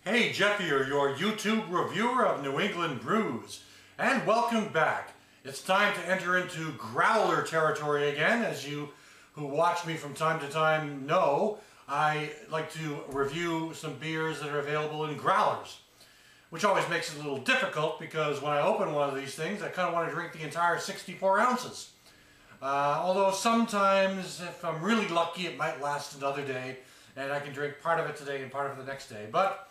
Hey, Jeff here, your YouTube reviewer of New England brews, and welcome back. It's time to enter into growler territory again. As you who watch me from time to time know, I like to review some beers that are available in growlers, which always makes it a little difficult because when I open one of these things, I kind of want to drink the entire 64 ounces. Although sometimes, if I'm really lucky, it might last another day, and I can drink part of it today and part of it the next day. But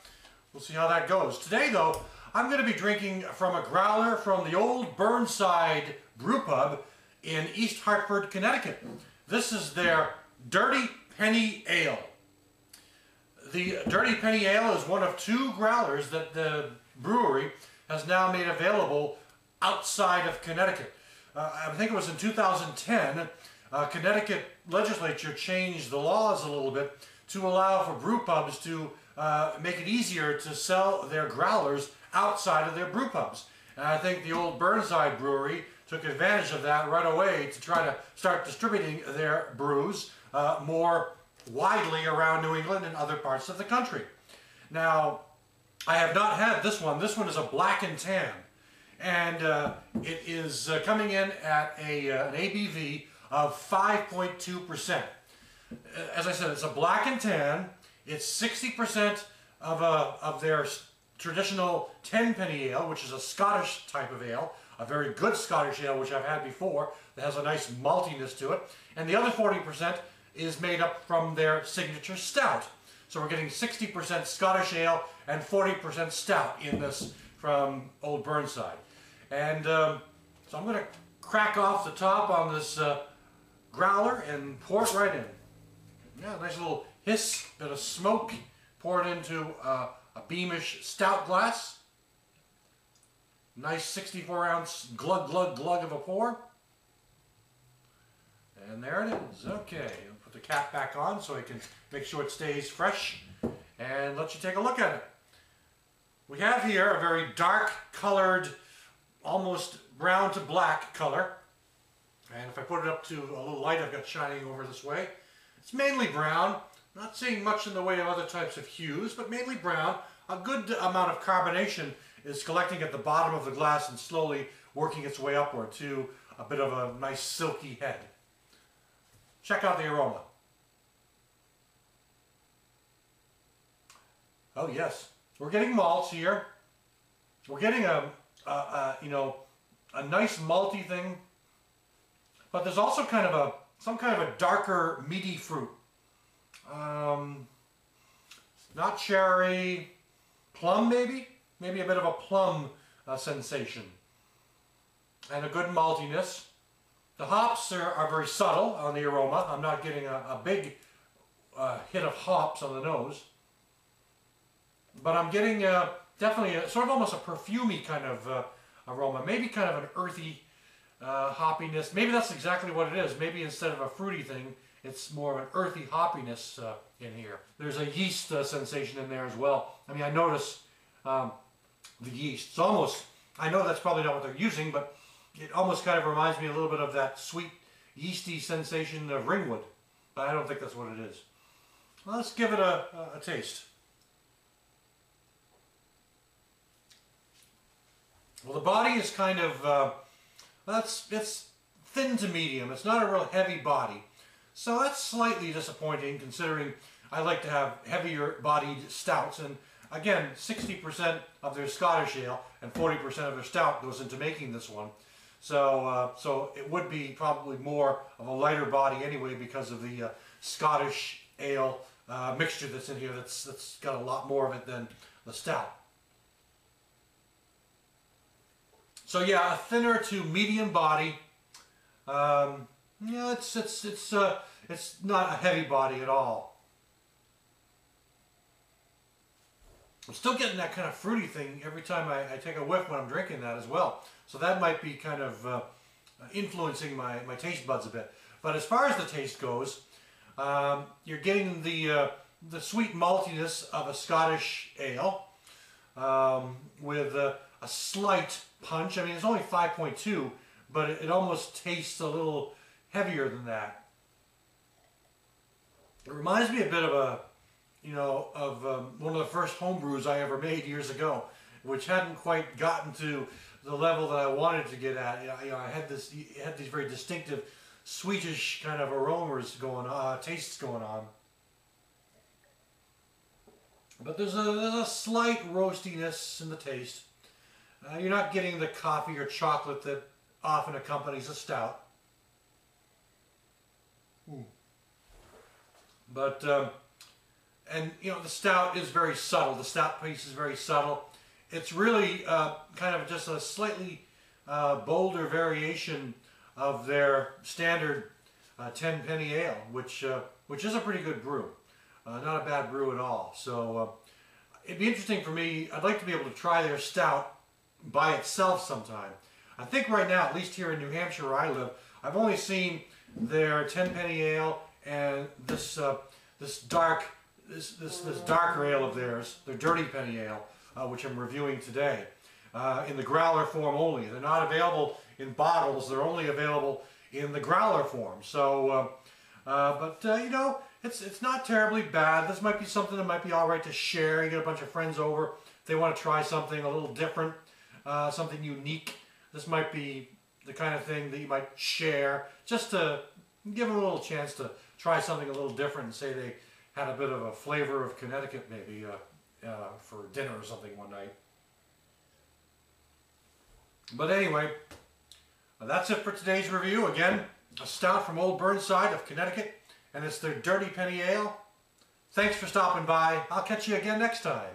we'll see how that goes. Today, though, I'm going to be drinking from a growler from the Olde Burnside Brewpub in East Hartford, Connecticut. This is their Dirty Penny Ale. The Dirty Penny Ale is one of two growlers that the brewery has now made available outside of Connecticut. I think it was in 2010, Connecticut legislature changed the laws a little bit to allow for brew pubs to make it easier to sell their growlers outside of their brew pubs. And I think the Olde Burnside Brewery took advantage of that right away to try to start distributing their brews more widely around New England and other parts of the country. Now, I have not had this one. This one is a black and tan. And it is coming in at an ABV of 5.2%. As I said, it's a black and tan. It's 60% of their traditional 10-penny ale, which is a Scottish type of ale, a very good Scottish ale, which I've had before, that has a nice maltiness to it. And the other 40% is made up from their signature stout. So we're getting 60% Scottish ale and 40% stout in this from Olde Burnside. And so I'm going to crack off the top on this growler and pour it right in. Yeah, nice little hiss, bit of smoke. Pour it into a Beamish stout glass. Nice 64-ounce glug, glug, glug of a pour. And there it is. Okay, I'll put the cap back on so I can make sure it stays fresh and let you take a look at it. We have here a very dark colored, almost brown to black color. And if I put it up to a little light I've got shining over this way, it's mainly brown. Not seeing much in the way of other types of hues, but mainly brown. A good amount of carbonation is collecting at the bottom of the glass and slowly working its way upward to a bit of a nice silky head. Check out the aroma. Oh yes, we're getting malts here. We're getting a nice malty thing, but there's also kind of some kind of a darker meaty fruit. Not cherry, plum maybe a bit of a plum sensation, and a good maltiness. The hops are very subtle on the aroma. I'm not getting a big hit of hops on the nose, but I'm getting definitely sort of almost a perfumey kind of aroma, maybe kind of an earthy hoppiness. Maybe that's exactly what it is. Maybe instead of a fruity thing, it's more of an earthy hoppiness in here. There's a yeast sensation in there as well. I mean, I notice the yeast. It's almost, I know that's probably not what they're using, but it almost kind of reminds me a little bit of that sweet, yeasty sensation of ringwood. But I don't think that's what it is. Well, let's give it a taste. Well, the body is kind of, it's thin to medium. It's not a real heavy body. So that's slightly disappointing considering I like to have heavier bodied stouts. And again, 60% of their Scottish ale and 40% of their stout goes into making this one. So, so it would be probably more of a lighter body anyway because of the Scottish ale mixture that's in here that's got a lot more of it than the stout. So yeah, a thinner to medium body. Yeah, it's not a heavy body at all. I'm still getting that kind of fruity thing every time I take a whiff when I'm drinking that as well. So that might be kind of influencing my taste buds a bit. But as far as the taste goes, you're getting the sweet maltiness of a Scottish ale with a slight punch. I mean, it's only 5.2, but it almost tastes a little heavier than that. It reminds me a bit of you know, of one of the first home brews I ever made years ago, which hadn't quite gotten to the level that I wanted to get at. I had these very distinctive sweetish kind of aromas going on, tastes going on. But there's a slight roastiness in the taste. You're not getting the coffee or chocolate that often accompanies a stout. But, and you know, the stout is very subtle. The stout piece is very subtle. It's really kind of just a slightly bolder variation of their standard 10-penny ale, which is a pretty good brew. Not a bad brew at all. So it'd be interesting for me. I'd like to be able to try their stout by itself sometime. I think right now, at least here in New Hampshire where I live, I've only seen their 10-penny ale and this darker ale of theirs, their dirty penny ale, which I'm reviewing today, in the growler form only. They're not available in bottles. They're only available in the growler form. So, you know, it's not terribly bad. This might be something that might be all right to share. You get a bunch of friends over. If they want to try something a little different, something unique, this might be the kind of thing that you might share, just to give them a little chance to try something a little different and say they had a bit of a flavor of Connecticut maybe for dinner or something one night. But anyway, that's it for today's review. Again, a stout from Olde Burnside of Connecticut, and it's their Dirty Penny Ale. Thanks for stopping by. I'll catch you again next time.